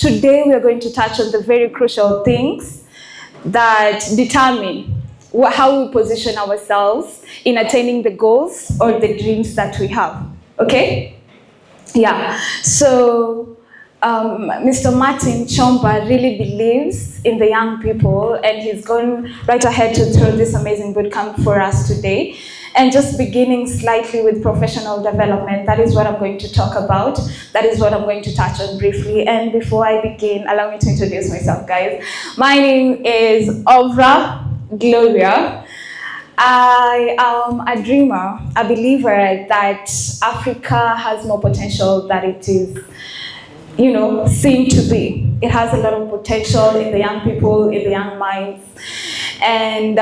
today we are going to touch on the very crucial things that determine how we position ourselves in attaining the goals or the dreams that we have. Okay? Yeah. So Mr. Martin Chomba really believes in the young people, and he's gone right ahead to throw this amazing bootcamp for us today. And just beginning slightly with professional development, that is what I'm going to talk about. That is what I'm going to touch on briefly. And before I begin, allow me to introduce myself, guys. My name is Ovra Gloria. I am a dreamer, a believer that Africa has more potential than it is, seen to be. It has a lot of potential in the young people, in the young minds. And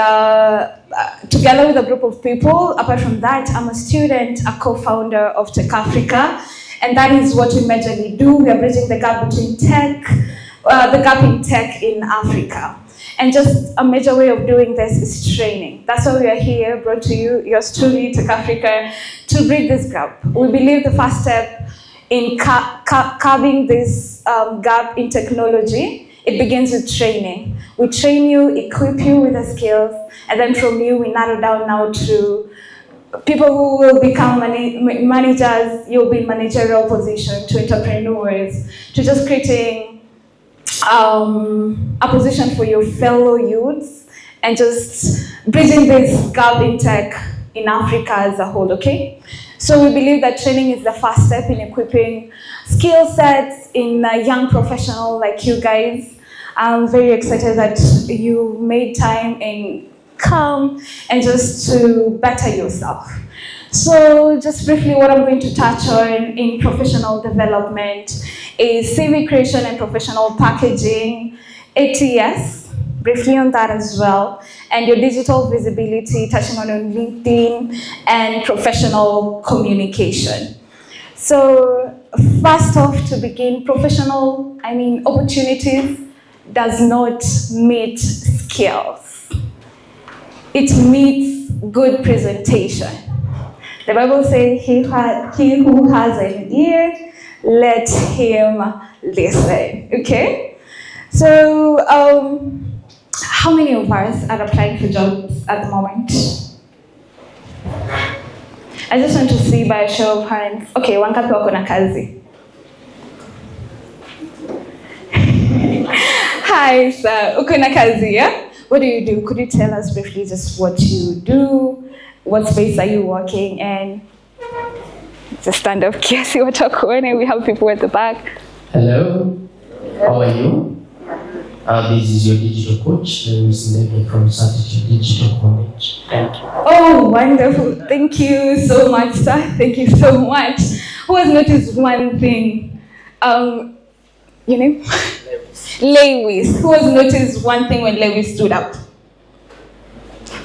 together with a group of people, apart from that, I'm a student, a co-founder of TechAfrica, and that is what we majorly do. We are bridging the gap between the gap in tech in Africa. And just a major way of doing this is training. That's why we are here, brought to you, yours truly, TechAfrica, to bridge this gap. We believe the first step in carving this gap in technology, it begins with training. We train you, equip you with the skills, and then from you, we narrow down now to people who will become managers. You'll be in managerial position, to entrepreneurs, to just creating a position for your fellow youths, and just bridging this gap in tech in Africa as a whole, okay? So we believe that training is the first step in equipping skill sets in a young professional like you guys. I'm very excited that you made time and come and just to better yourself. So just briefly, what I'm going to touch on in professional development is CV creation and professional packaging, ATS, briefly on that as well, and your digital visibility, touching on LinkedIn, and professional communication. So first off, to begin, opportunities does not meet skills. It meets good presentation. The Bible says, he who has an ear, let him listen, okay? So, how many of us are applying for jobs at the moment? I just want to see by a show of hands. Okay, wangapi wako na kazi? Hi, sir. Uko na kazi, yeah? What do you do? Could you tell us briefly just what you do? What space are you working in? Just stand up, kiasi watakuone. We have people at the back. Hello, how are you? This is your digital coach, Ms. Levy from Strategy Digital College. Thank you. Oh, wonderful. Thank you so much, sir. Thank you so much. Who has noticed one thing? Your name? Lewis. Who has noticed one thing when Lewis stood up?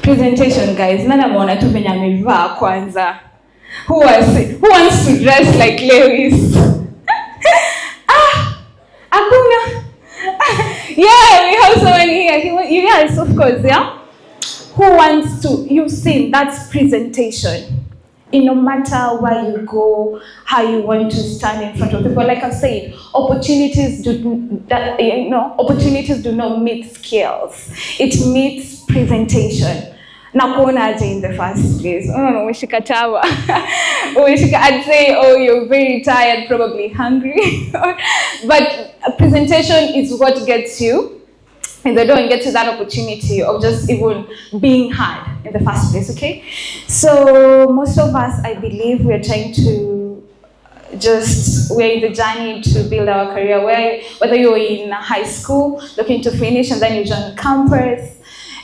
Presentation, guys. Nana mwana tu venye amevaa kwanza. Who wants to dress like Lewis? Akuna. Yeah, we have someone here. Yes, of course, yeah. Who wants to? You've seen that's presentation. No matter where you go, how you want to stand in front of people. Like I said, opportunities do not meet skills. It meets presentation. Nakuonaje in the first place? I'd say, oh, you're very tired, probably hungry. But a presentation is what gets you in the door and gets you that opportunity of just even being heard in the first place, okay? So most of us, I believe, we're trying to we're in the journey to build our career, whether you're in high school, looking to finish, and then you join campus,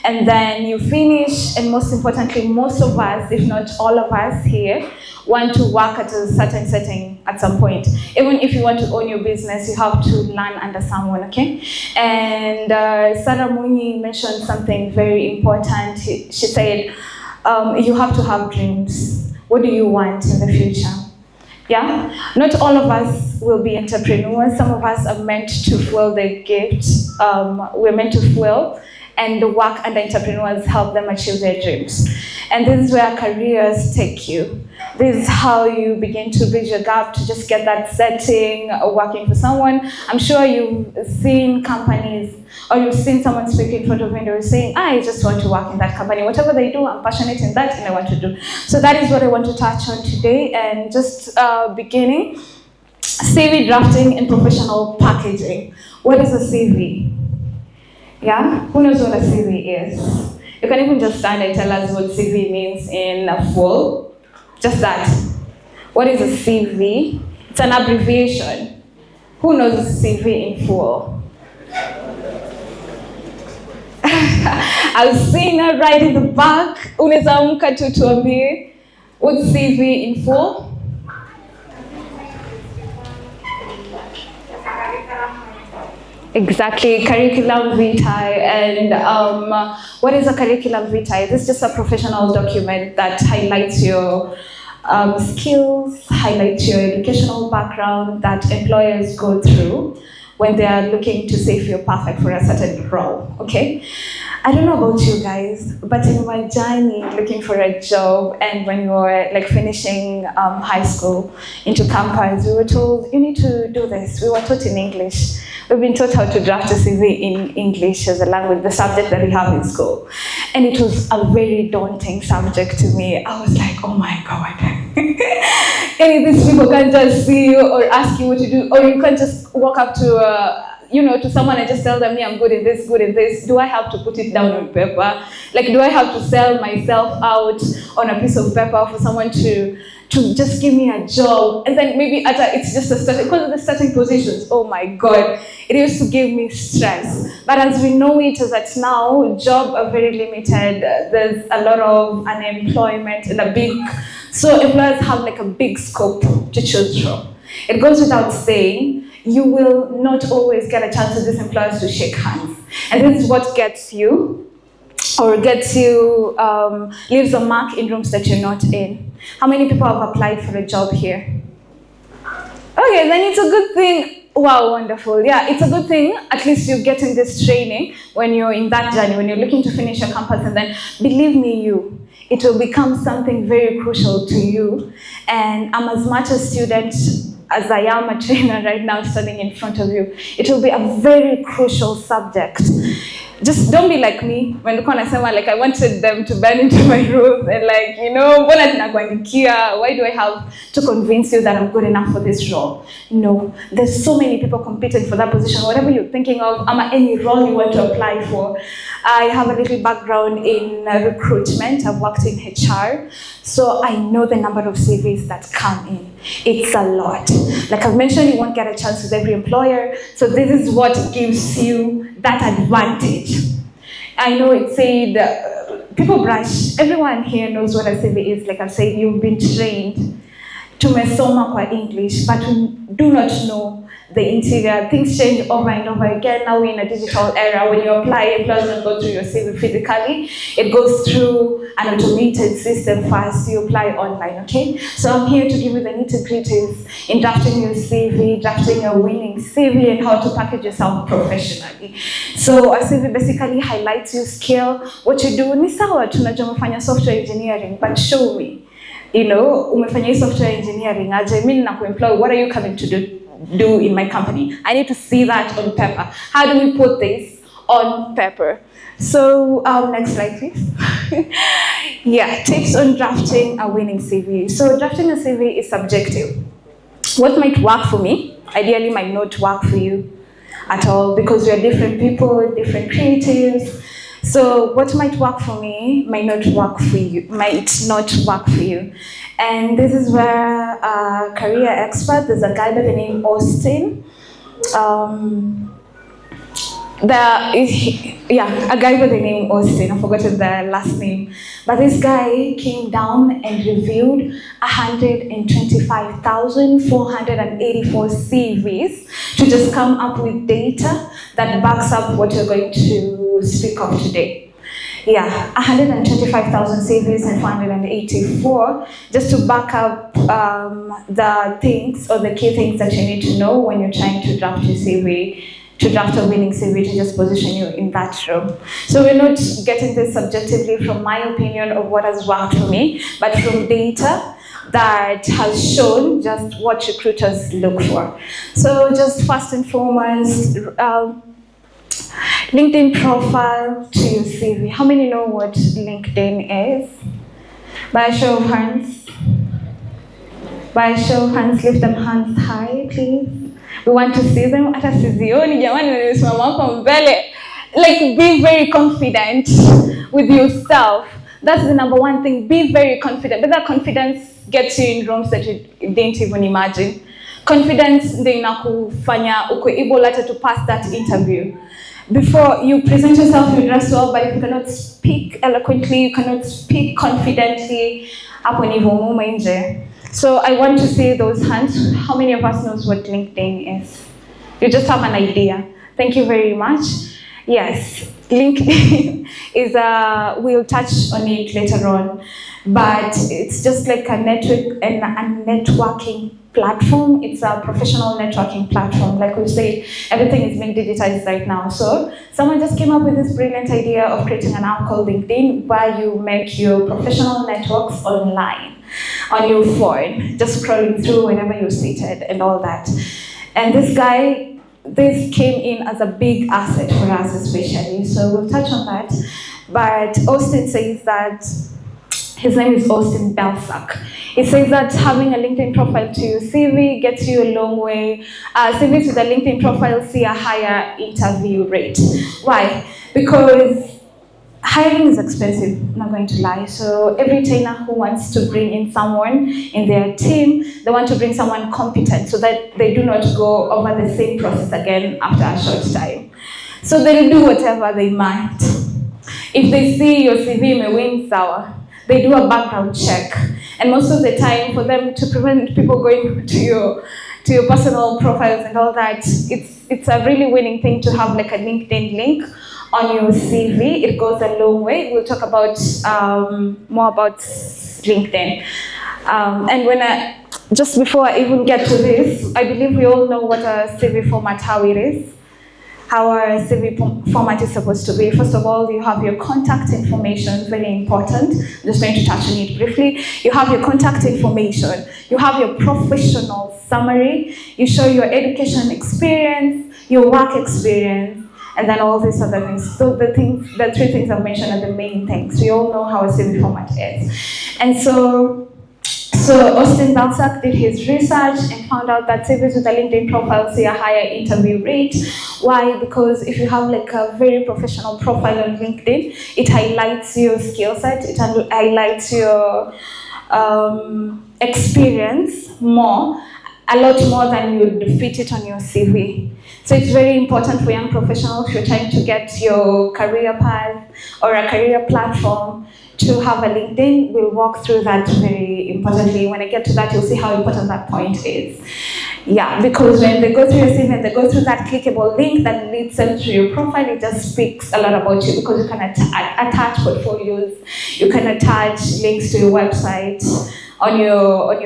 and then you finish, and most importantly, most of us, if not all of us here, want to work at a certain setting at some point. Even if you want to own your business, you have to learn under someone, okay? And Sarah Muni mentioned something very important. She said, you have to have dreams. What do you want in the future? Yeah? Not all of us will be entrepreneurs. Some of us are meant to fuel their gift. We're meant to fuel, and the work and the entrepreneurs help them achieve their dreams. And this is where careers take you. This is how you begin to bridge your gap to just get that setting working for someone. I'm sure you've seen companies or you've seen someone speak in front of you and they're saying, I just want to work in that company. Whatever they do, I'm passionate in that and I want to do. So that is what I want to touch on today. And just beginning, CV drafting and professional packaging. What is a CV? Yeah? Who knows what a CV is? You can even just stand and tell us what CV means in full. Just that. What is a CV? It's an abbreviation. Who knows a CV in full? I've seen her right in the back. Unaweza amka tu tuambie. What's CV in full? Exactly, curriculum vitae. And what is a curriculum vitae? This is just a professional document that highlights your skills, highlights your educational background that employers go through when they are looking to see if you're perfect for a certain role, okay? I don't know about you guys, but in my journey looking for a job and when we were like finishing high school into campus, we were told, you need to do this. We were taught in English. We've been taught how to draft a CV in English as a language, the subject that we have in school. And it was a very daunting subject to me. I was like, oh my God. And these people can't just see you or ask you what to do, or you can't just walk up to to someone and just tell them, yeah, I'm good in this, good in this. Do I have to put it down on paper? Like, do I have to sell myself out on a piece of paper for someone to just give me a job? And then maybe it's just a starting, because of the starting positions, oh my God, it used to give me stress. But as we know it, as that now, jobs are very limited. There's a lot of unemployment and so employers have like a big scope to choose from. It goes without saying, you will not always get a chance with these employers to shake hands. And this is what gets you, leaves a mark in rooms that you're not in. How many people have applied for a job here? Okay, then it's a good thing. Wow, wonderful. Yeah, it's a good thing. At least you're getting this training when you're in that journey, when you're looking to finish your campus, and then believe me, it will become something very crucial to you. And I'm as much a student as I am a trainer right now standing in front of you. It will be a very crucial subject. Just don't be like me when I wanted them to bend into my roof and why do I have to convince you that I'm good enough for this role? No, there's so many people competing for that position. Whatever you're thinking of, any role you want to apply for. I have a little background in recruitment. I've worked in HR, so I know the number of CVs that come in. It's a lot. Like I've mentioned, you won't get a chance with every employer, so this is what gives you that advantage. I know it said, people brush, everyone here knows what a CV is. Like I've said, you've been trained to mesoma kwa English, but we do not know the interior. Things change over and over again. Now we're in a digital era. When you apply, it doesn't go through your CV physically. It goes through an automated system first. You apply online, okay? So I'm here to give you the nitty-gritties in drafting your CV, drafting a winning CV, and how to package yourself professionally. So a CV basically highlights your skill. What you do, ni sawa tunajua umefanya software engineering, but show me. Umefanya software engineering, aje mimi nakuemploy, what are you coming to do in my company? I need to see that on paper. How do we put this on paper? So next slide, please. Yeah, tips on drafting a winning CV. So drafting a CV is subjective. What might work for me, ideally might not work for you at all, because we are different people, different creatives. So what might work for me might not work for you, And this is where a career expert, there's a guy by the name Austin. A guy by the name Austin, I've forgotten the last name. But this guy came down and reviewed 125,484 CVs to just come up with data that backs up what you're going to speak of today. Yeah, 125,000 CVs and 484, just to back up the things or the key things that you need to know when you're trying to draft your CV, to draft a winning CV to just position you in that room. So we're not getting this subjectively from my opinion of what has worked for me, but from data that has shown just what recruiters look for. So just first and foremost, LinkedIn profile to your CV. How many know what LinkedIn is? By a show of hands. By a show of hands, lift them hands high, please. We want to see them. Hata sizioni jamani nimesimama hapa mbele. Like, be very confident with yourself. That's the number one thing. Be very confident. But that confidence gets you in rooms that you didn't even imagine. Confidence ndio inakufanya uko able hata to pass that interview. Before you present yourself, you dress well, but if you cannot speak eloquently, you cannot speak confidently, hapo ni vumuma nje. So I want to see those hands. How many of us knows what LinkedIn is? You just have an idea. Thank you very much. Yes, LinkedIn is we'll touch on it later on, but it's just like a network and a networking platform. It's a professional networking platform. Like we say, everything is being digitized right now. So someone just came up with this brilliant idea of creating an app called LinkedIn, where you make your professional networks online on your phone, just scrolling through whenever you're seated and all that. And this came in as a big asset for us especially, so we'll touch on that. But Austin says that, his name is Austin Belsack. He says that having a LinkedIn profile to your CV gets you a long way. CVs with a LinkedIn profile see a higher interview rate. Why? Because hiring is expensive, I'm not going to lie. So every trainer who wants to bring in someone in their team, they want to bring someone competent so that they do not go over the same process again after a short time. So they'll do whatever they might. If they see your CV may win sour, they do a background check. And most of the time, for them to prevent people going to your personal profiles and all that, it's a really winning thing to have like a LinkedIn link on your CV. It goes a long way. We'll talk about more about LinkedIn. And just before I even get to this, I believe we all know what a CV format, how it is. How our CV format is supposed to be. First of all, you have your contact information, very important. I'm just going to touch on it briefly. You have your contact information. You have your professional summary. You show your education experience, your work experience, and then all these other things. So the three things I've mentioned are the main things. We all know how a CV format is. And so Austin Belsack did his research and found out that CVs with a LinkedIn profile see a higher interview rate. Why? Because if you have like a very professional profile on LinkedIn, it highlights your skill set, it highlights your experience a lot more than you would fit it on your CV. So it's very important for young professionals, if you're trying to get your career path or a career platform, to have a LinkedIn. We'll walk through that very importantly. When I get to that, you'll see how important that point is. Yeah, because when they go through your CV and they go through that clickable link that leads them to your profile, it just speaks a lot about you, because you can attach portfolios, you can attach links to your website on your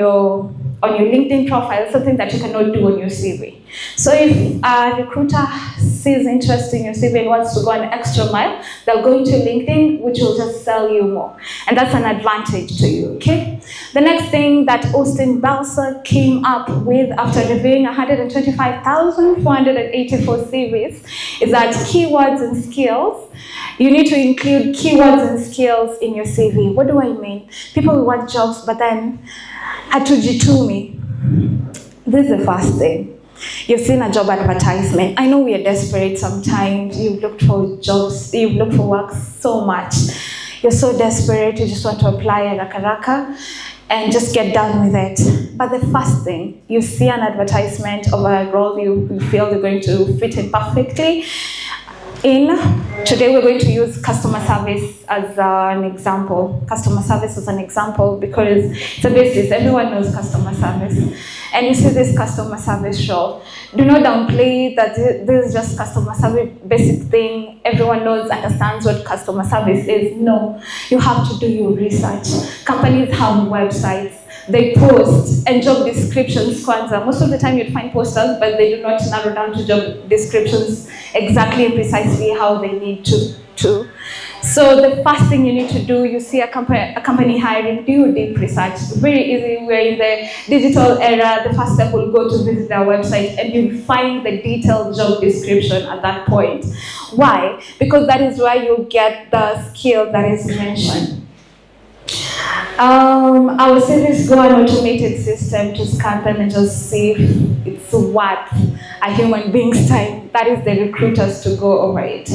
LinkedIn profile, something that you cannot do on your CV. So if a recruiter sees interest in your CV and wants to go an extra mile, they'll go into LinkedIn, which will just sell you more. And that's an advantage to you, okay? The next thing that Austin Belsack came up with after reviewing 125,484 CVs is that keywords and skills, you need to include keywords and skills in your CV. What do I mean? People want jobs, but then hatujitumi. This is the first thing. You've seen a job advertisement. I know we are desperate sometimes. You've looked for jobs, you've looked for work so much. You're so desperate, you just want to apply raka and just get done with it. But the first thing, you see an advertisement of a role you feel you're going to fit in perfectly. Today we're going to use customer service as an example. Customer service as an example because it's a basis. Everyone knows customer service. And you see this customer service role. Do not downplay that this is just customer service, basic thing. Everyone knows, understands what customer service is. No, you have to do your research. Companies have websites. They post and job descriptions. Kwanza. Most of the time you'd find posters, but they do not narrow down to job descriptions exactly and precisely how they need to. So the first thing you need to do, you see a company hiring, do deep research. Very easy, we're in the digital era. The first step will go to visit their website and you'll find the detailed job description at that point. Why? Because that is where you'll get the skill that is mentioned. Our service go an automated system to scan them and just see if it's worth a human being's time. That is the recruiters to go over it.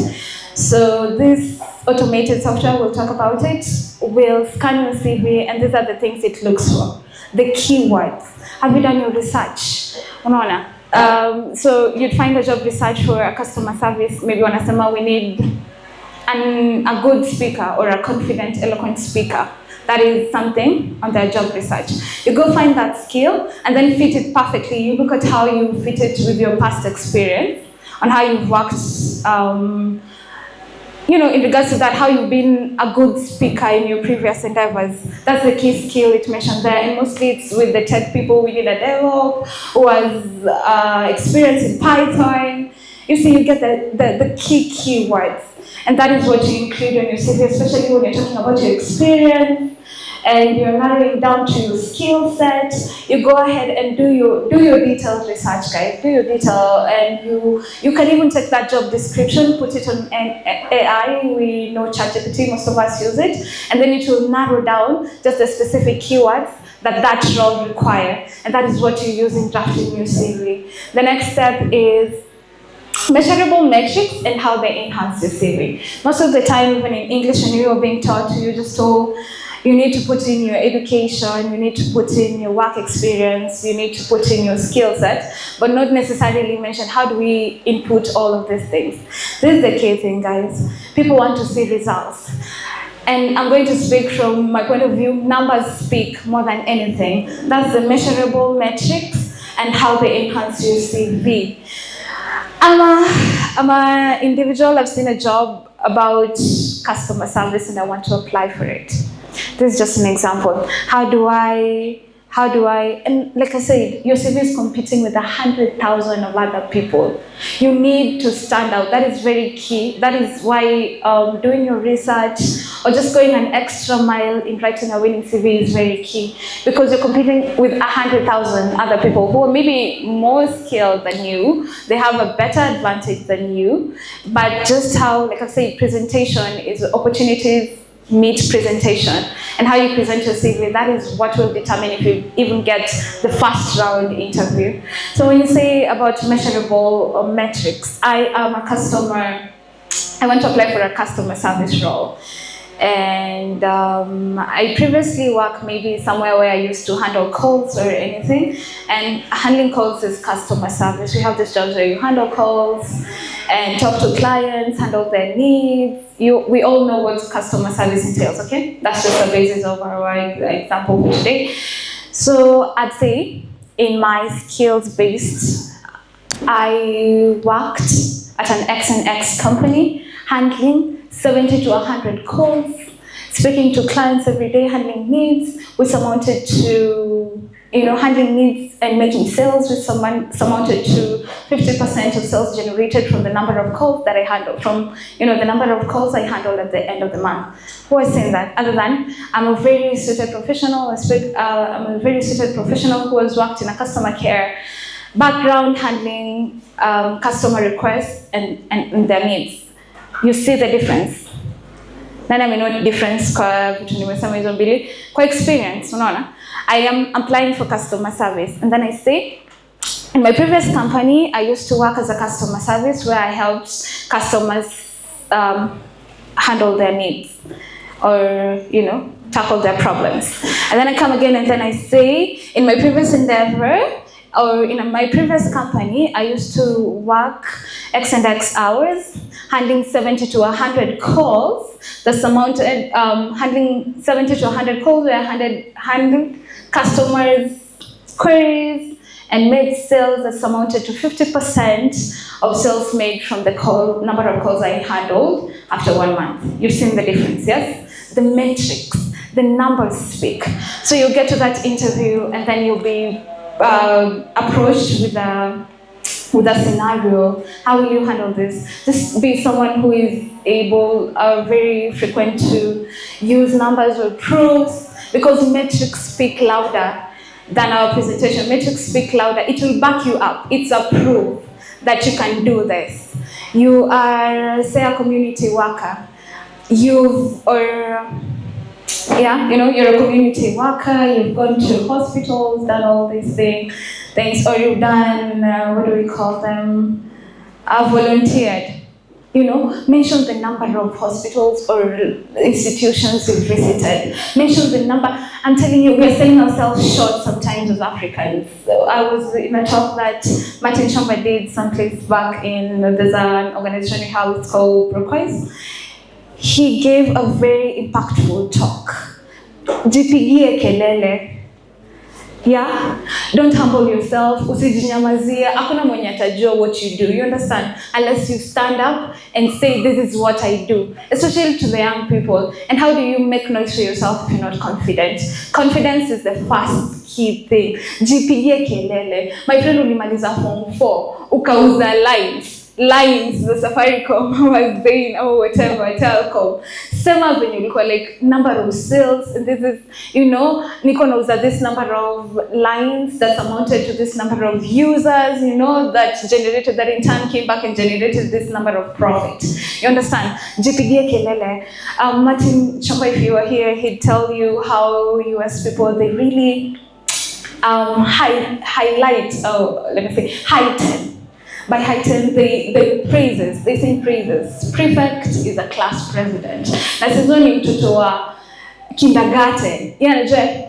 So this automated software, we'll talk about it, will scan your CV, and these are the things it looks for. The keywords. Have you done your research? Unaona? So you'd find a job research for a customer service. Maybe wanasema we need a good speaker or a confident, eloquent speaker. That is something on their job research. You go find that skill and then fit it perfectly. You look at how you fit it with your past experience, on how you've worked, in regards to that, how you've been a good speaker in your previous endeavors. That's the key skill it mentioned there. And mostly it's with the tech people. We need a DevOps who has experience in Python. You see, you get the key keywords. And that is what you include on your CV, especially when you're talking about your experience and you're narrowing down to your skill set. You go ahead and do your detailed research, guys. Do your detail, and you can even take that job description, put it on AI. We know ChatGPT, most of us use it, and then it will narrow down just the specific keywords that role require, and that is what you use in drafting your CV. The next step is measurable metrics and how they enhance your CV. Most of the time, even in English, when you are being taught, you're just told you need to put in your education, you need to put in your work experience, you need to put in your skill set, but not necessarily mention how do we input all of these things. This is the key thing, guys. People want to see results. And I'm going to speak from my point of view. Numbers speak more than anything. That's the measurable metrics and how they enhance your CV. I'm an individual. I've seen a job about customer service and I want to apply for it. This is just an example. How do I, and like I said, your CV is competing with 100,000 of other people. You need to stand out. That is very key. That is why doing your research or just going an extra mile in writing a winning CV is very key, because you're competing with 100,000 other people who are maybe more skilled than you. They have a better advantage than you, but just how, like I said, presentation is opportunities meet presentation, and how you present your CV, that is what will determine if you even get the first round interview. So when you say about measurable metrics, I am a customer, I want to apply for a customer service role. And I previously worked maybe somewhere where I used to handle calls or anything, and handling calls is customer service. We have these jobs where you handle calls and talk to clients, handle their needs. We all know what customer service entails, okay? That's just the basis of our example for today. So I'd say in my skills-based, I worked at an X&X company handling 70 to 100 calls, speaking to clients every day, handling needs, which amounted to, handling needs and making sales, which amounted to 50% of sales generated from the number of calls that I handled, from, the number of calls I handled at the end of the month. Who was saying that? Other than, I'm a very suited professional. I'm a very suited professional who has worked in a customer care background, handling customer requests and their needs. You see the difference. Nani amenoa difference kwa vitu nimesema hizo mbili. Kwa experience, unaona? I am applying for customer service, and then I say, in my previous company, I used to work as a customer service where I helped customers handle their needs or, tackle their problems. And then I come again and then I say, in my previous endeavor, or in my previous company, I used to work X and X hours, handling 70 to 100 calls. That's amounted, handling 70 to 100 calls where I handled customers' queries and made sales that amounted to 50% of sales made from the number of calls I handled after 1 month. You've seen the difference, yes? The metrics, the numbers speak. So you'll get to that interview and then you'll be approached with with a scenario. How will you handle this? Just be someone who is able, very frequent to use numbers or proofs, because metrics speak louder than our presentation. Metrics speak louder. It will back you up. It's a proof that you can do this. You are, say, a community worker. You're a community worker. You've gone to hospitals, done all these things, or you've done, what do we call them? Volunteered. Mention the number of hospitals or institutions you've visited. Mention the number. I'm telling you, we're selling ourselves short sometimes as Africans. So I was in a talk that Martin Chamba did someplace back in, there's an organization we have, it's called Broquois. He gave a very impactful talk. Jipigie kelele. Yeah? Don't humble yourself. Usijinyamazie. Hakuna mwenye atajua what you do. You understand? Unless you stand up and say, this is what I do. Especially to the young people. And how do you make noise for yourself if you're not confident? Confidence is the first key thing. Jipigie kelele. My friend ulimaliza form 4. Ukauza lines, the Safaricom was saying, or whatever, telecom. Sema venye ulikuwa like number of sales, and this is, niko nauza this number of lines that amounted to this number of users, that in turn came back and generated this number of profit. You understand? Jipigie kelele. Martin Chamba, if you were here, he'd tell you how US people, they really heighten. By heighten, they praises, they sing praises. Prefect is a class president. Na sizoni mtoto wa kindergarten.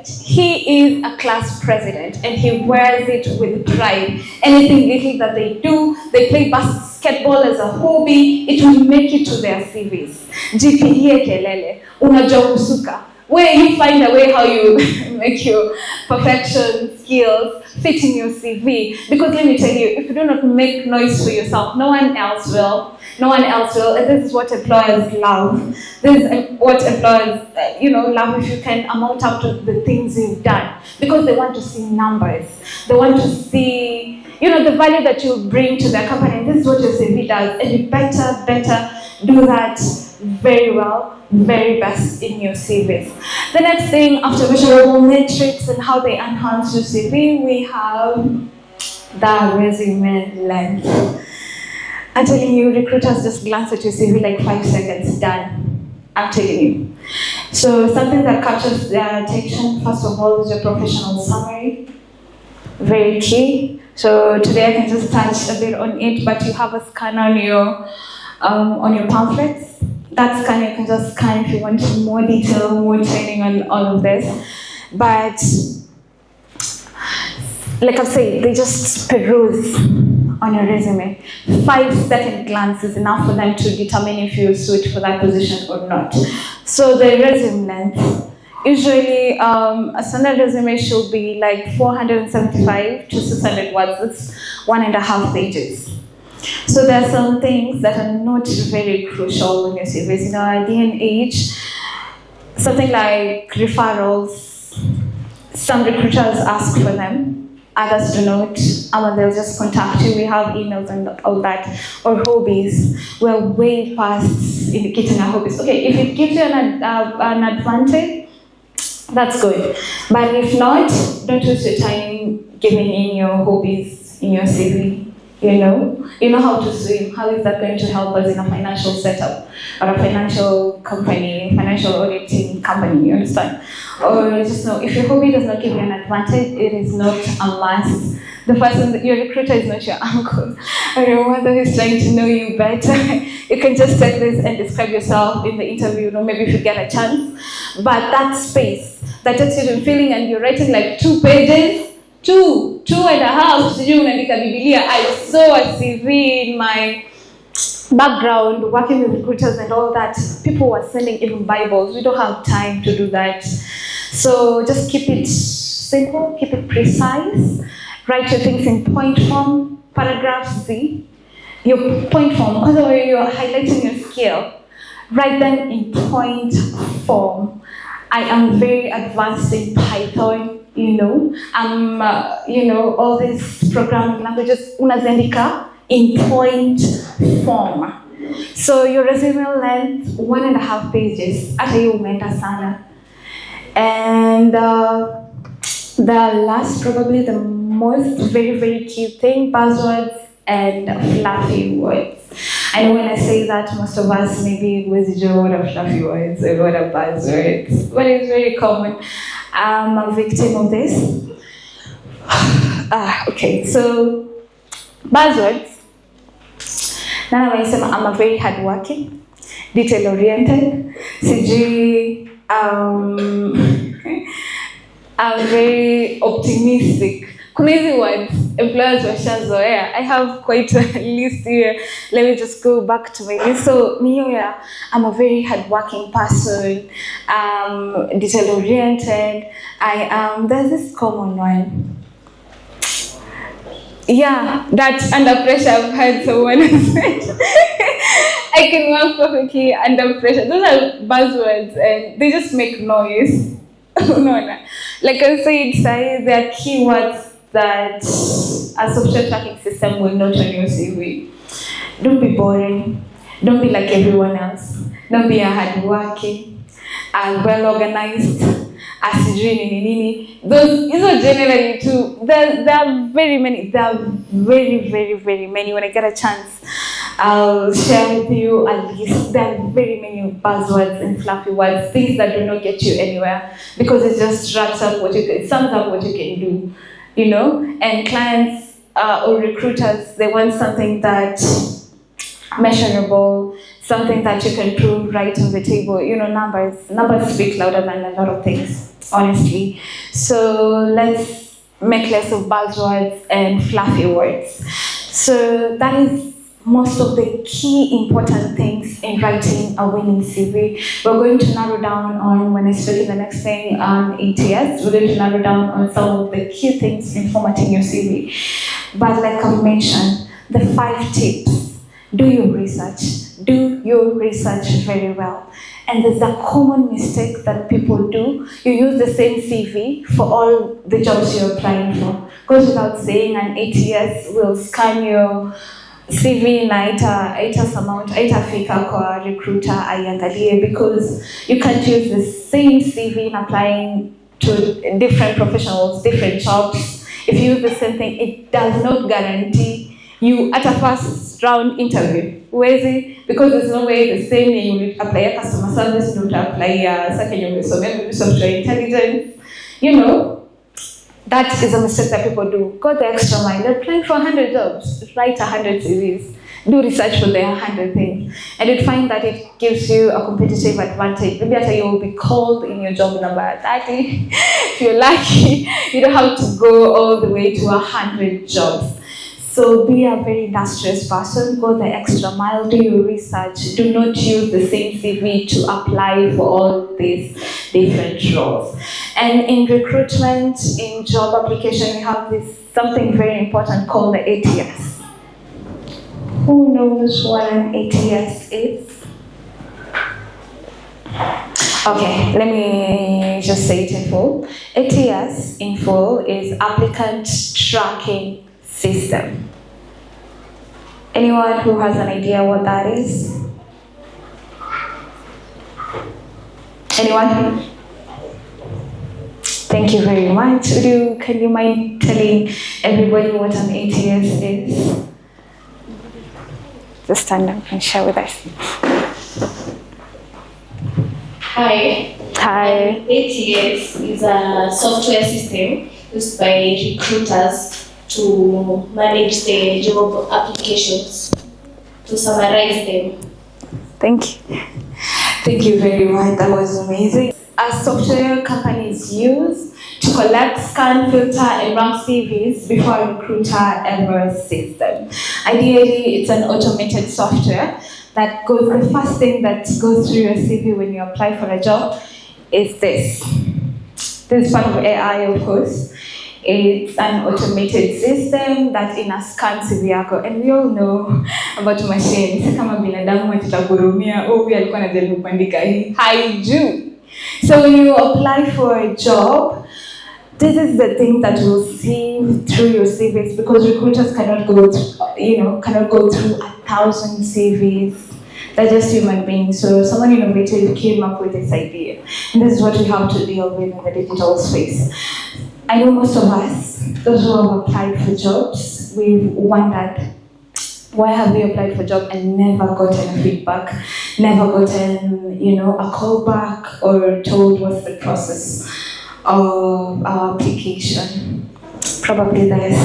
He is a class president and he wears it with pride. Anything little that they do, they play basketball as a hobby, it will make it to their CVs. Jipigie kelele, unajua kusuka. Where you find a way how you make your perfection skills fit in your CV. Because let me tell you, if you do not make noise for yourself, no one else will. No one else will. And this is what employers love. This is what employers, love if you can amount up to the things you've done. Because they want to see numbers. They want to see, the value that you bring to their company. And this is what your CV does. And you better do that very well, very best in your CVs. The next thing, after measurable metrics and how they enhance your CV, we have the resume length. I'm telling you, recruiters just glance at your CV like 5 seconds, done. I'm telling you. So something that captures their attention, first of all, is your professional summary. Very key. So today I can just touch a bit on it, but you have a scan on your pamphlets. That scan, you can just scan if you want more detail, more training on all of this. But like I've said, they just peruse on your resume. 5-second glance is enough for them to determine if you suit for that position or not. So the resume length, usually a standard resume should be like 475 to 600 words. That's 1.5 pages. So there are some things that are not very crucial in your CVs. In our day and age, something like referrals, some recruiters ask for them, others do not, and they'll just contact you. We have emails and all that. Or hobbies, we're way past indicating our hobbies. Okay, if it gives you an advantage, that's good. But if not, don't waste your time giving in your hobbies in your CV. You know how to swim. How is that going to help us in a financial setup or a financial company, financial auditing company? You understand? Or just know if your hobby does not give you an advantage, it is not a must. The person, your recruiter is not your uncle or your mother who's trying to know you better. You can just take this and describe yourself in the interview, maybe if you get a chance. But that space, that attitude feeling, and you're writing like 2 pages. 2.5. I saw a CV in my background working with recruiters and all that. People were sending even Bibles. We don't have time to do that. So just keep it simple, keep it precise. Write your things in point form, paragraph Z. Your point form, otherwise you're highlighting your skill. Write them in point form. I am very advanced in Python, all these programming languages, unaziandika in point form. So your resume length, 1.5 pages, hata hiyo umeenda sana. And the last, probably the most very, very key thing, buzzwords and fluffy words. I know when I say that, most of us maybe what are fluffy words or what are buzzwords, but it's very common. I'm a victim of this. Okay, so buzzwords. Now I'm a very hardworking, detail-oriented. I'm very optimistic. Kuna hizi words, employers washazoea. I have quite a list here. Let me just go back to my list. So, I'm a very hardworking person, detail-oriented. There's this common one. Yeah, that under pressure. I've heard someone said I can work perfectly under pressure. Those are buzzwords and they just make noise. No. Like I said, there are keywords that a software tracking system will note on your CV. Don't be boring. Don't be like everyone else. Don't be a hardworking, well organized. Those are generally too. There are very many. There are very, very, very many. When I get a chance, I'll share with you a list. There are very many buzzwords and fluffy words, things that do not get you anywhere because it just wraps up it sums up what you can do, And clients or recruiters, they want something that's measurable, something that you can prove right on the table. Numbers speak louder than a lot of things, honestly. So let's make less of buzzwords and fluffy words. So that is most of the key important things in writing a winning CV. We're going to narrow down on, when I study the next thing on ATS, we're going to narrow down on some of the key things in formatting your CV. But like I mentioned, the 5 tips. Do your research. Do your research very well. And there's a common mistake that people do. You use the same CV for all the jobs you're applying for. Goes without saying, an ATS will scan your CV na haitafika kwa recruiter aiangalie, because you can't use the same CV in applying to different professionals, different jobs. If you use the same thing, it does not guarantee you at a first round interview. Because there's no way the same you will apply a customer service, you will apply a second software intelligence. That is a mistake that people do. Go the extra mile. They're applying for 100 jobs. Write 100 CVs. Do research for the 100 things. And you'd find that it gives you a competitive advantage. Maybe after you will be called in your job number 30. If you're lucky, you don't have to go all the way to 100 jobs. So be a very industrious person, go the extra mile, do your research. Do not use the same CV to apply for all these different roles. And in recruitment, in job application, we have something very important called the ATS. Who knows what an ATS is? Okay, let me just say it in full. ATS in full is Applicant Tracking System. Anyone who has an idea what that is? Anyone? Thank you very much. Can you mind telling everybody what an ATS is? Just stand up and share with us. Hi. Hi. ATS is a software system used by recruiters to manage the job applications, to summarize them. Thank you. Thank you very much. That was amazing. As software companies use to collect, scan, filter, and rank CVs before a recruiter ever sees them. Ideally, it's an automated software that the first thing that goes through your CV when you apply for a job is this. This is part of AI, of course. It's an automated system that ina-scan CV yako. And we all know about machines. Kama binadamu tutagurumia, huyu alikuwa anajaribu kuandika hii. Haijui. So when you apply for a job, this is the thing that will see through your CVs, because recruiters cannot go through 1,000 CVs. They're just human beings. So someone innovative came up with this idea, and this is what we have to deal with in the digital space. I know most of us, those who have applied for jobs, we've wondered, why have we applied for a job and never gotten a feedback, never gotten, a call back or told what's the process of our application? Probably this.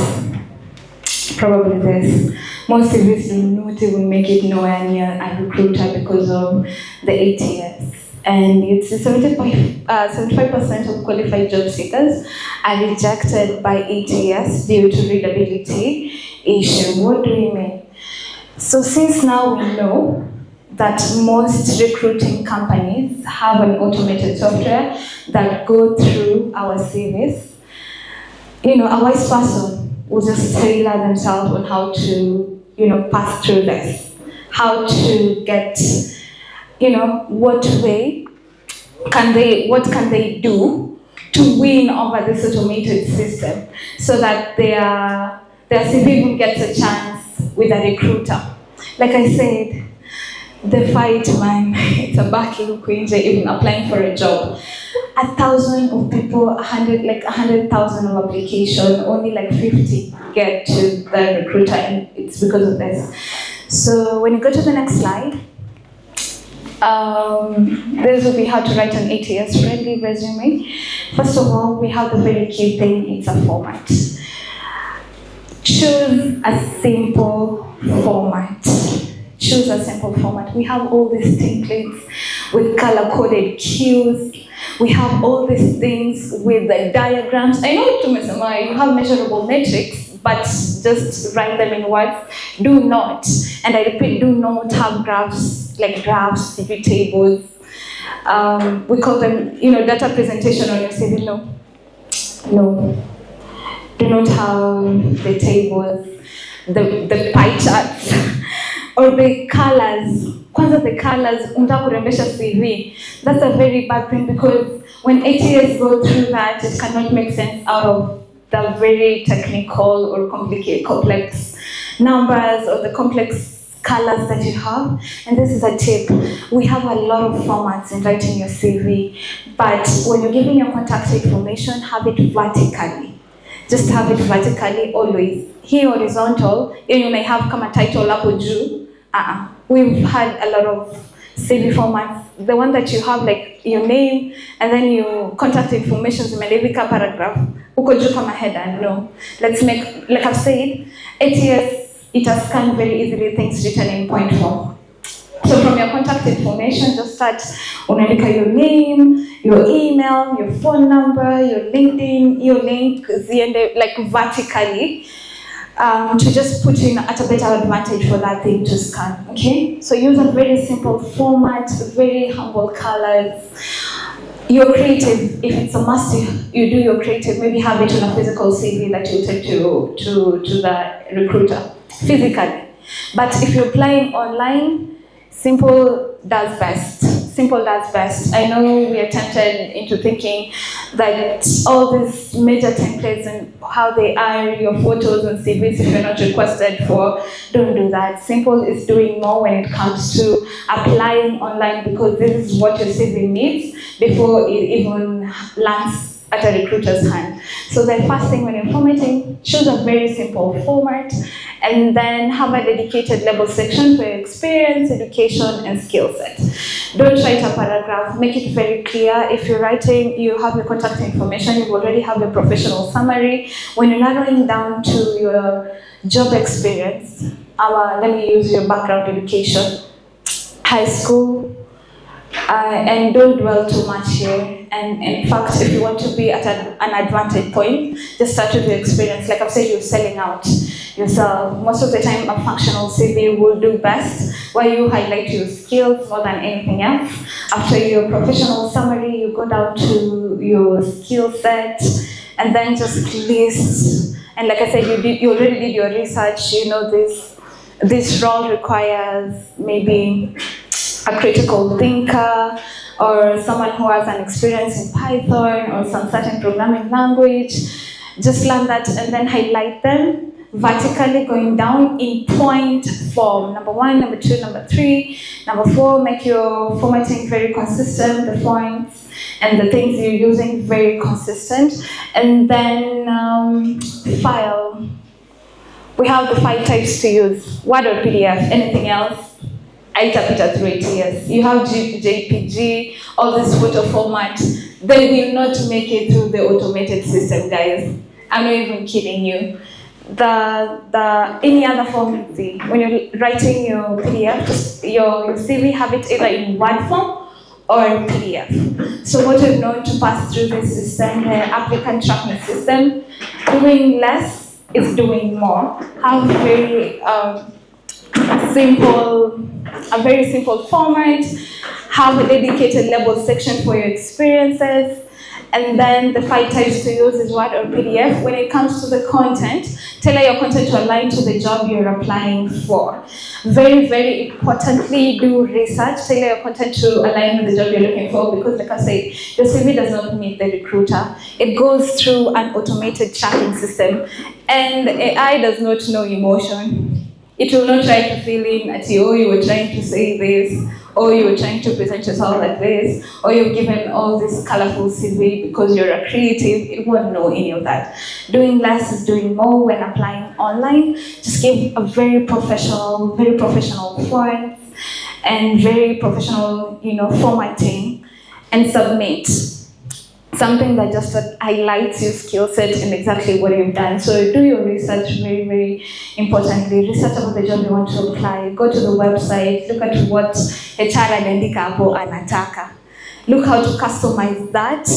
Most CVs do not even make it nowhere near a recruiter because of the ATS. And it's 75% of qualified job seekers are rejected by ATS due to readability issue. What do we mean? So since now we know that most recruiting companies have an automated software that go through our CVs, a wise person will just tailor themselves on how to, pass through this, how to get, what can they do to win over this automated system so that their CV even gets a chance with a recruiter. Like I said, the fight, man, it's a battle, even applying for a job. 1,000 of people, 100,000 of application, only 50 get to the recruiter, and it's because of this. So when you go to the next slide, this will be how to write an ATS-friendly resume. First of all, we have the very key thing, it's a format. Choose a simple format. We have all these templates with color-coded cues. We have all these things with the diagrams. I know you have measurable metrics, but just write them in words. Do not, and I repeat, do not have graphs, CV tables. We call them, data presentation on your CV. No. Do not have the tables, the pie charts, or the colors. Kwanza the colors, unataka kurembesha CV. That's a very bad thing, because when ATS go through that, it cannot make sense out of the very technical or complex numbers or the complex colors that you have. And this is a tip. We have a lot of formats in writing your CV, but when you're giving your contact information, have it vertically. Just have it vertically always. Here horizontal, you may have come a title up or juu. We've had a lot of CV formats. The one that you have your name and then your contact information, zimeandika paragraph. Uko juu kama header. No. Let's make, like I've said, ATS, it has scanned very easily things written in point form. So from your contact information, just start unaandika your name, your email, your phone number, your LinkedIn, your link, ziende vertically. To just put in at a better advantage for that thing to scan, okay? So use a very simple format, very humble colors. You're creative. If it's a must, you do your creative. Maybe have it on a physical CV that you take to the recruiter, physically. But if you're applying online, simple does best. I know we are tempted into thinking that all these major templates and how they are your photos and CVs, if you're not requested for, don't do that. Simple is doing more when it comes to applying online, because this is what your CV needs before it even lands at a recruiter's hand. So the first thing when you're formatting, choose a very simple format, and then have a dedicated level section for your experience, education, and skill set. Don't write a paragraph, make it very clear. If you're writing, you have your contact information, you already have your professional summary. When you're narrowing down to your job experience, let me use your background education, high school, and don't dwell too much here. And in fact, if you want to be at an advantage point, just start with your experience. Like I've said, you're selling out yourself. Most of the time, a functional CV will do best, where you highlight your skills more than anything else. After your professional summary, you go down to your skill set, and then just list. And like I said, you already did your research. You know this role requires maybe a critical thinker, or someone who has an experience in Python or some certain programming language. Just learn that and then highlight them vertically going down in point form. Number 1, number 2, number 3, number 4, make your formatting very consistent, the fonts and the things you're using very consistent. And then file. We have the 5 types to use: Word or PDF, anything else, I interpret through ATS. You have JPG, all this photo format. They will not make it through the automated system, guys. I'm not even kidding you. Any other form, when you're writing your PDF, your CV, have it either in Word form or PDF. So what we've known to pass through this system, the applicant tracking system, doing less is doing more. Have a very simple format, have a dedicated label section for your experiences, and then the 5 types to use is Word or PDF. When it comes to the content, tailor your content to align to the job you're applying for. Very, very importantly, do research. Tailor your content to align with the job you're looking for, because like I said, your CV does not meet the recruiter. It goes through an automated tracking system, and AI does not know emotion. It will not try to fill in at you, you were trying to say this, or you were trying to present yourself like this, or you've given all this colorful CV because you're a creative. It won't know any of that. Doing less is doing more when applying online. Just give a very professional fonts and very professional, formatting, and submit. Something that just highlights your skill set and exactly what you've done. So do your research very, very importantly. Research about the job you want to apply. Go to the website, look at what HR anaandika hapo anataka. Look how to customize that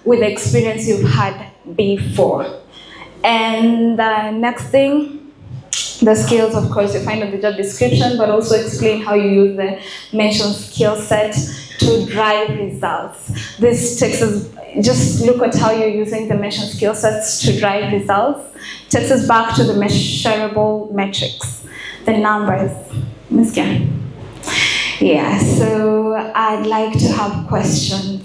with the experience you've had before. And the next thing, the skills, of course, you find on the job description, but also explain how you use the mentioned skill set to drive results. This takes us, just look at how you're using the mentioned skill sets to drive results. Takes us back to the measurable metrics, the numbers. Ms. Kian? Yeah, so I'd like to have questions.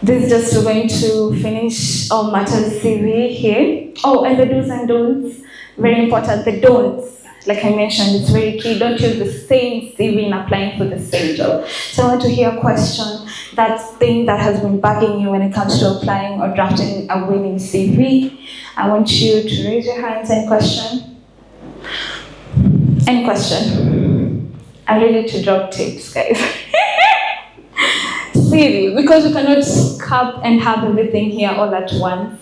This is just going to finish all matters CV here. Oh, and the do's and don'ts, very important. The don'ts, like I mentioned, it's very key. Don't use the same CV in applying for the same job. So I want to hear a question, that thing that has been bugging you when it comes to applying or drafting a winning CV. I want you to raise your hands. Any question? Any question? I'm ready to drop tips, guys. CV, because we cannot cap and have everything here all at once.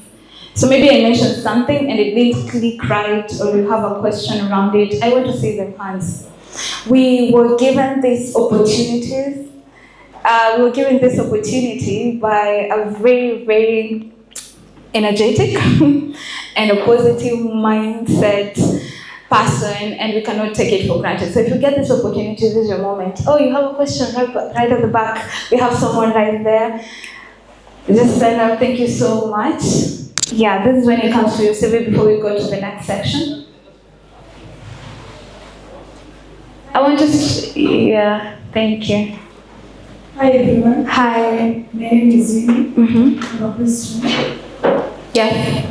So maybe I mentioned something and it didn't click right, or you have a question around it. I want to see the hands. We were given these opportunities. We were given this opportunity by a very, very energetic and a positive mindset person, and we cannot take it for granted. So if you get this opportunity, this is your moment. Oh, you have a question right at the back. We have someone right there. Just stand up. Thank you so much. Yeah, this is when it comes to your CV before we go to the next section. I want to, yeah, thank you. Hi everyone. Hi. My name is Winnie. Mm-hmm. I have a question. Yes.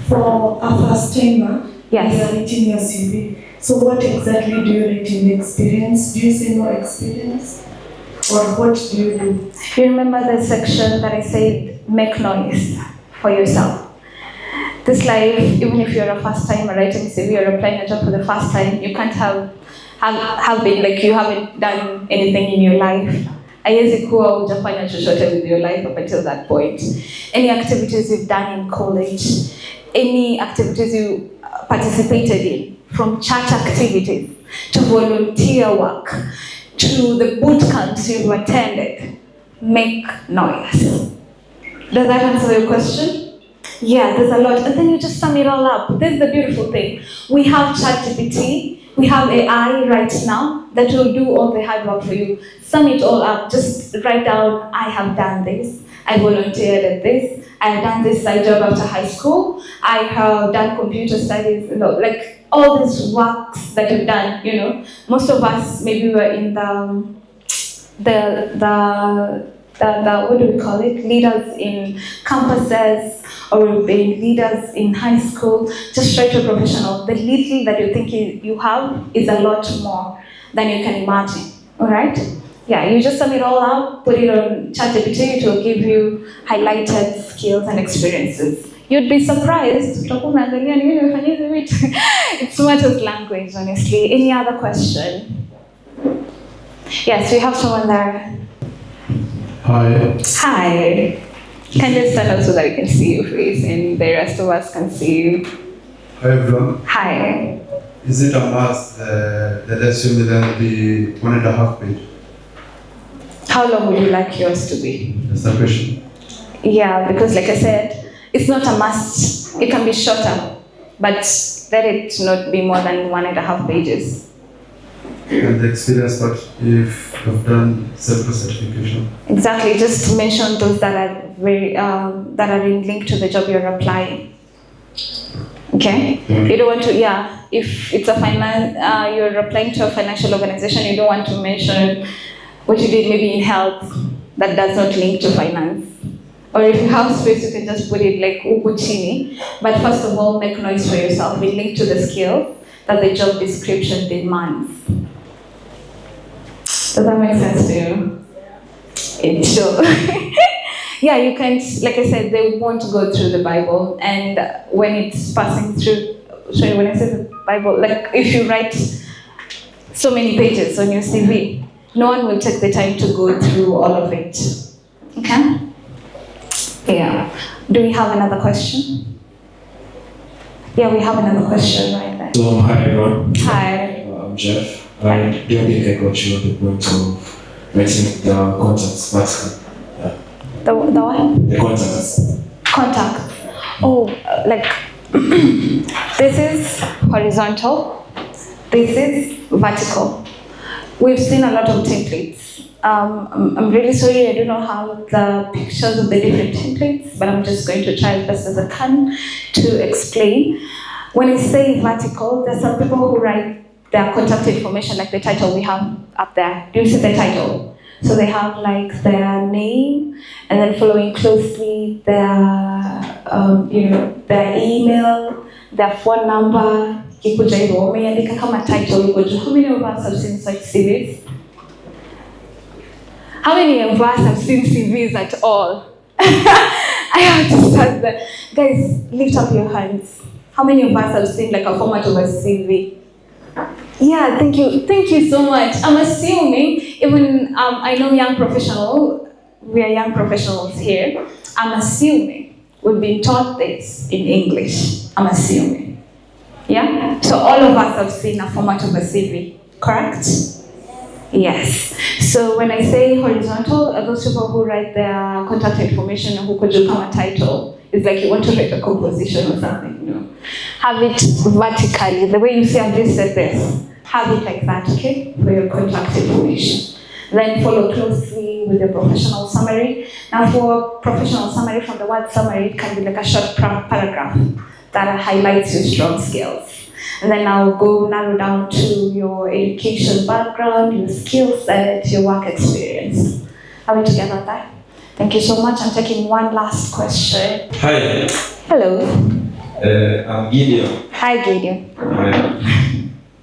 For a first timer, Yes. you are writing your CV. So what exactly do you write in the experience? Do you say no experience? Or what do you do? You remember the section that I said, make noise for yourself. This life, even if you're a first timer writing CV or applying a job for the first time, you can't have been like you haven't done anything in your life. Haiwezi kuwa hujafanya chochote with your life up until that point. Any activities you've done in college, any activities you participated in, from church activities to volunteer work to the boot camps you've attended, make noise. Does that answer your question? Yeah, there's a lot. And then you just sum it all up. This is the beautiful thing. We have ChatGPT, we have AI right now that will do all the hard work for you. Sum it all up. Just write down, I have done this. I volunteered at this. I have done this side job after high school. I have done computer studies. Like all these works that you've done, Most of us, maybe we were in the the what do we call it? Leaders in campuses or being leaders in high school. Just try to be professional. The little that you think you have is a lot more than you can imagine. All right? Yeah, you just sum it all up, put it on ChatGPT, it will give you highlighted skills and experiences. You'd be surprised. It's smart as language, honestly. Any other question? Yes, we have someone there. Hi. Hi. Can you stand up so that we can see your face and the rest of us can see you? Hi everyone. Hi. Is it a must that resume then be 1.5 page? How long would you like yours to be? That's the question. Yeah, because like I said, it's not a must. It can be shorter, but let it not be more than 1.5 pages. And the experience part, if you've done several certification. Exactly. Just mention those that are that are linked to the job you're applying. Okay. You don't want to. Yeah. If it's a you're applying to a financial organization, you don't want to mention what you did maybe in health that does not link to finance. Or if you have space, you can just put it like Ukuchini. But first of all, make noise for yourself. We link to the skills that the job description demands. Does that make sense to you? It sure. Yeah, you can, like I said, they won't go through the Bible. And when it's passing through, sorry, when I say the Bible, like if you write so many pages on your CV, no one will take the time to go through all of it. Okay? Yeah. Do we have another question? Yeah, we have another question right there. So, hi everyone. Hi. I'm Jeff. I don't think I got you on the point of writing the contacts vertically. Yeah. The what? The contacts. Contact. Oh, like this is horizontal. This is vertical. We've seen a lot of templates. I'm really sorry I do not have the pictures of the different templates, but I'm just going to try as best as I can to explain. When I say vertical, there's some people who write their contact information like the title we have up there. Do you see the title? So they have like their name, and then following closely their, their email, their phone number. Kikuja hivyo, umeandika kama title yuko juu. How many of us have seen such CVs? How many of us have seen CVs at all? I have to start there. Guys, lift up your hands. How many of us have seen like a format of a CV? Yeah, thank you. Thank you so much. I'm assuming, even I know young professional, we are young professionals here. I'm assuming we've been taught this in English. I'm assuming. Yeah? So all of us have seen a format of a CV, correct? Yes. So when I say horizontal, those people who write their contact information who could become a title, it's like you want to write a composition or something, you know. Have it vertically, the way you see I've just said this. Have it like that, okay, for your contact information. Then follow closely with your professional summary. Now for professional summary, from the word summary, it can be like a short paragraph that highlights your strong skills. And then I'll go narrow down to your education background, your skill set, your work experience. Are we together on that? Thank you so much. I'm taking one last question. Hi. Hello. I'm Gideon. Hi, Gideon. Hi.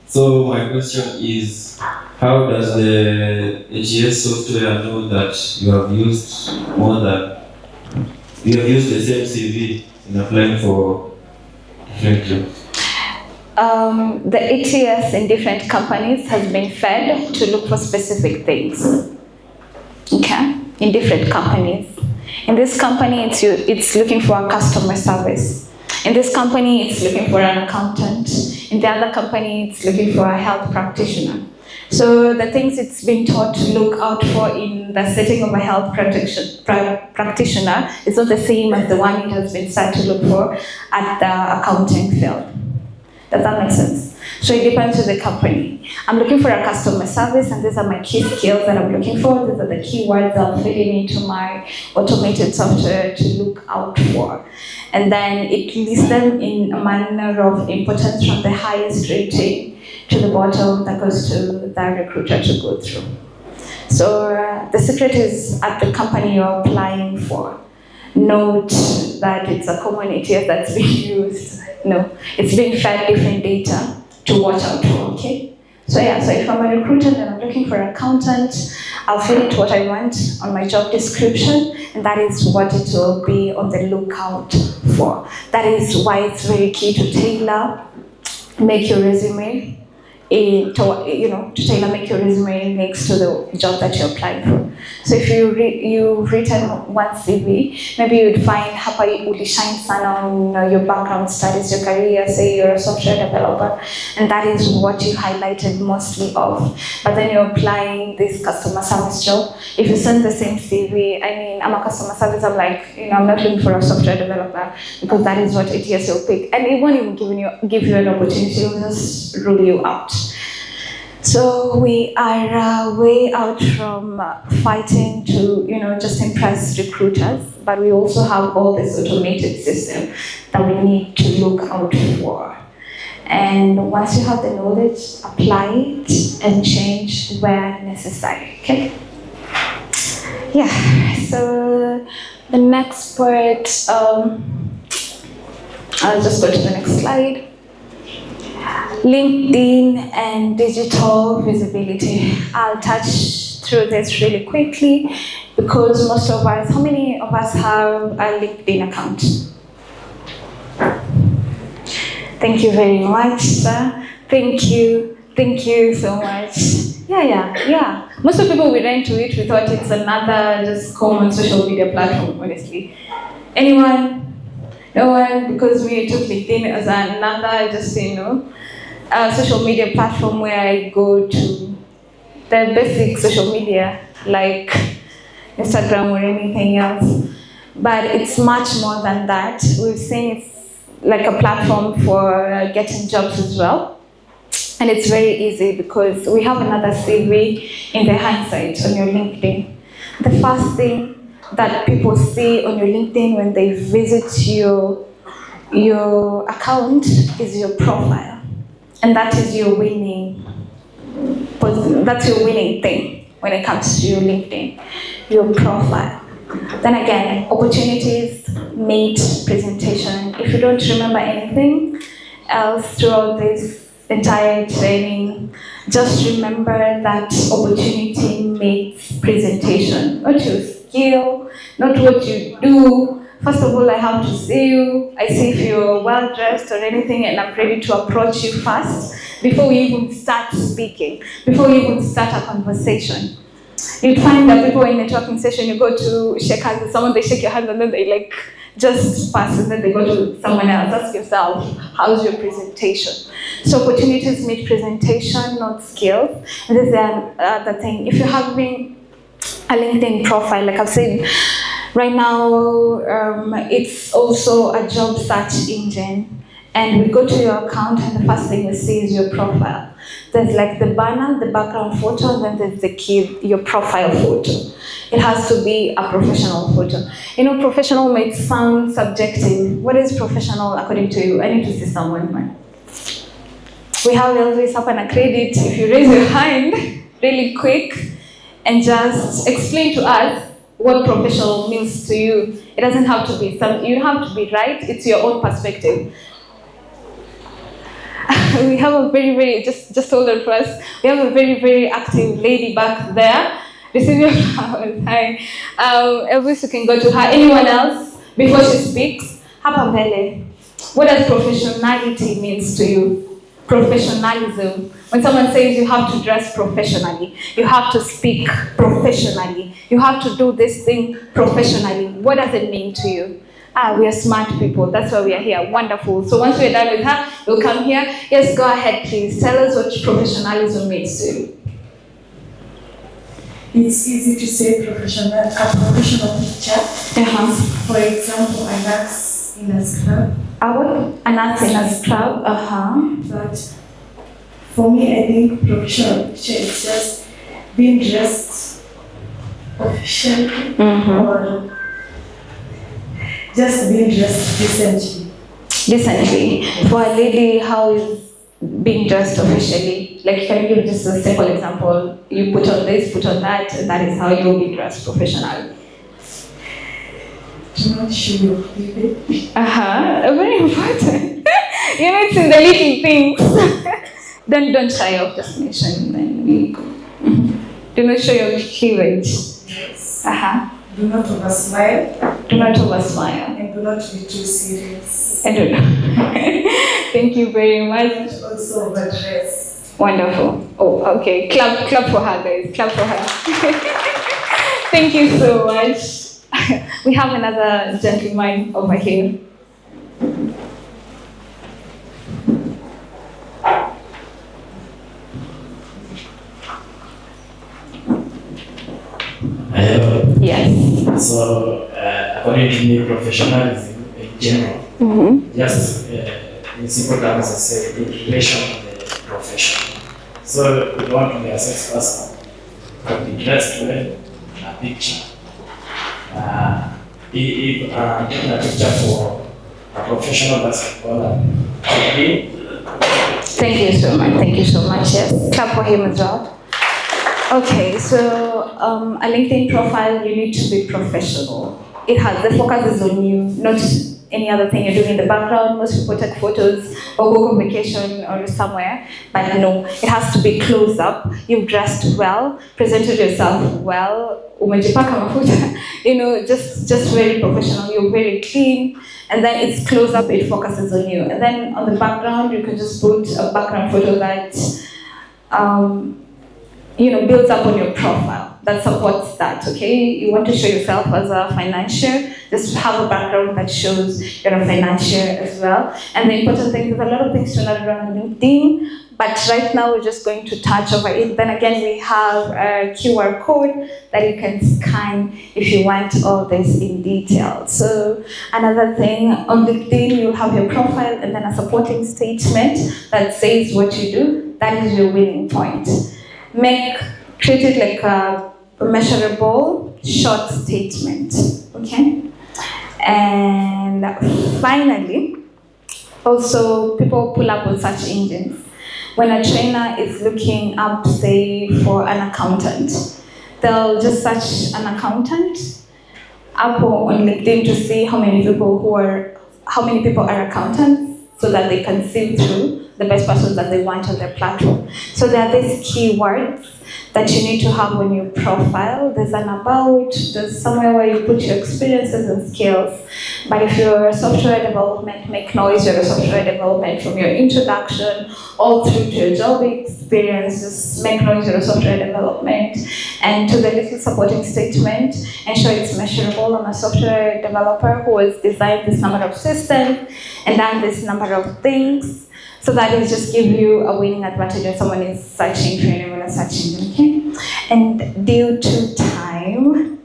So my question is, how does the AGS software know that you have used the same CV in applying for different jobs? The ATS in different companies has been fed to look for specific things. Okay, in different companies. In this company, it's looking for a customer service. In this company, it's looking for an accountant. In the other company, it's looking for a health practitioner. So the things it's been taught to look out for in the setting of a health practitioner is not the same as the one it has been set to look for at the accounting field. Does that make sense? So it depends on the company. I'm looking for a customer service, and these are my key skills that I'm looking for. These are the keywords I'm feeding into my automated software to look out for. And then it lists them in a manner of importance from the highest rating to the bottom that goes to the recruiter to go through. So the secret is at the company you're applying for. Note that it's a common ATS that's being used. No, it's being fed different data to watch out for, okay? So if I'm a recruiter and I'm looking for an accountant, I'll fill it what I want on my job description, and that is what it will be on the lookout for. That is why it's very key to tailor, make your resume, to tailor make your resume next to the job that you're applying for. So if you've written one CV, maybe you'd find hapa ulishine sana on your background studies, your career, say you're a software developer, and that is what you highlighted mostly of. But then you're applying this customer service job. If you send the same CV, I mean, I'm a customer service, I'm like, I'm not looking for a software developer, because that is what ATS will pick. And it won't even give you an opportunity, it will just rule you out. So we are way out from fighting to, just impress recruiters, but we also have all this automated system that we need to look out for. And once you have the knowledge, apply it and change where necessary, okay? Yeah, so the next part, I'll just go to the next slide. LinkedIn and digital visibility. I'll touch through this really quickly because most of us, how many of us have a LinkedIn account? Thank you very much, sir. Thank you so much. Yeah. Most of the people we ran to it, we thought it's another just common social media platform, honestly. Anyone? No one? Because we took LinkedIn as another, just social media platform where I go to the basic social media like Instagram or anything else. But it's much more than that. We've seen it's like a platform for getting jobs as well. And it's very easy because we have another CV in the hindsight on your LinkedIn. The first thing that people see on your LinkedIn when they visit your account is your profile. And that is your winning thing when it comes to your LinkedIn, your profile. Then again, opportunities meet presentation. If you don't remember anything else throughout this entire training, just remember that opportunity meets presentation. Not your skill, not what you do. First of all, I have to see you. I see if you're well dressed or anything, and I'm ready to approach you first before we even start speaking, before we even start a conversation. You'd find that people in a talking session, you go to shake hands with someone, they shake your hands, and then they just pass, and then they go to someone else. Ask yourself, how's your presentation? So opportunities meet presentation, not skills. And this is the other thing. If you're having a LinkedIn profile, like I've said, right now, it's also a job search engine, and we go to your account, and the first thing we see is your profile. There's like the banner, the background photo, and then there's the key, your profile photo. It has to be a professional photo. Professional might sound subjective. What is professional according to you? I need to see someone, man. We have always have an credit. If you raise your hand really quick and just explain to us what professional means to you. It doesn't have to be you have to be right. It's your own perspective. We have a very, very, just hold on for us. We have a very, very active lady back there. Receive your flowers. Hi. Elvis, you can go to her. Anyone else before she speaks? Hapa mbele. What does professionality means to you? Professionalism. When someone says you have to dress professionally, you have to speak professionally, you have to do this thing professionally, what does it mean to you? We are smart people, that's why we are here. Wonderful. So once we're done with her, we'll come here. Yes, go ahead, please. Tell us what professionalism means to you. It's easy to say a professional picture. For example, a nurse in a scrub. A nurse in a scrub. But for me, I think professional picture is just being dressed officially or just being dressed decently. Decently. For a lady, how is being dressed officially. Like, can you give just a simple example? You put on this, put on that, and that is how you'll be dressed professionally. Do not show your cleavage. Very important. You know, it's in the little things. Don't shy off, just mention, then we go. Do not show your cleavage. Yes. Do Do not oversmile. not oversmile. And do not be too serious. And do not. Thank you very much. Also overdress. Wonderful. Oh, okay. Clap for her, guys. Clap for her. Thank you so much. We have another gentleman over here. Hello. Yes. So, according to me, professionalism in general, just in simple terms, I say the relation of the profession. So, we want to be a sex person, but be dressed well, a picture. If taking a picture for a professional basketballer, Thank you so much. Thank you so much. Yes. Clap for him as well. Okay, so a LinkedIn profile, you need to be professional. The focus is on you, not any other thing you're doing in the background. Most people take photos or go on vacation or somewhere, but no, it has to be close up. You've dressed well, presented yourself well, umejipaka mafuta, you know, just very professional. You're very clean, and then it's close up. It focuses on you, and then on the background, you can just put a background photo that builds up on your profile, that supports that, okay? You want to show yourself as a financier, just have a background that shows you're a financier as well. And the important thing, there's a lot of things to learn around LinkedIn, but right now we're just going to touch over it. Then again, we have a QR code that you can scan if you want all this in detail. So another thing, on LinkedIn, you have your profile and then a supporting statement that says what you do. That is your winning point. Treat it like a measurable, short statement, okay? And finally, also people pull up on search engines. When a trainer is looking up, say, for an accountant, they'll just search an accountant up on LinkedIn to see how many people are accountants, so that they can sift through the best persons that they want on their platform. So there are these keywords that you need to have on your profile. There's an about, there's somewhere where you put your experiences and skills. But if you're a software development, make noise you're a software development from your introduction all through to your job experience. Just make noise you're a software development. And to the little supporting statement, ensure it's measurable. I'm a software developer who has designed this number of systems and done this number of things. So that will just give you a winning advantage when someone is searching for you on a search engine, okay? And due to time,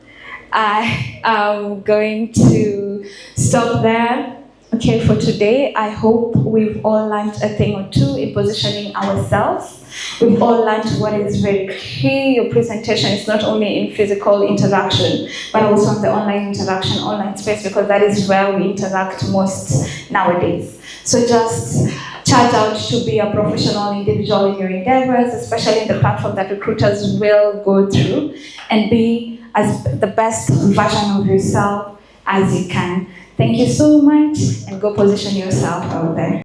I am going to stop there, okay, for today. I hope we've all learned a thing or two in positioning ourselves. We've all learned what is very key. Your presentation is not only in physical interaction, but also in the online interaction, online space, because that is where we interact most nowadays. So just charge out to be a professional individual in your endeavors, especially in the platform that recruiters will go through, and be as the best version of yourself as you can. Thank you so much, and go position yourself out there.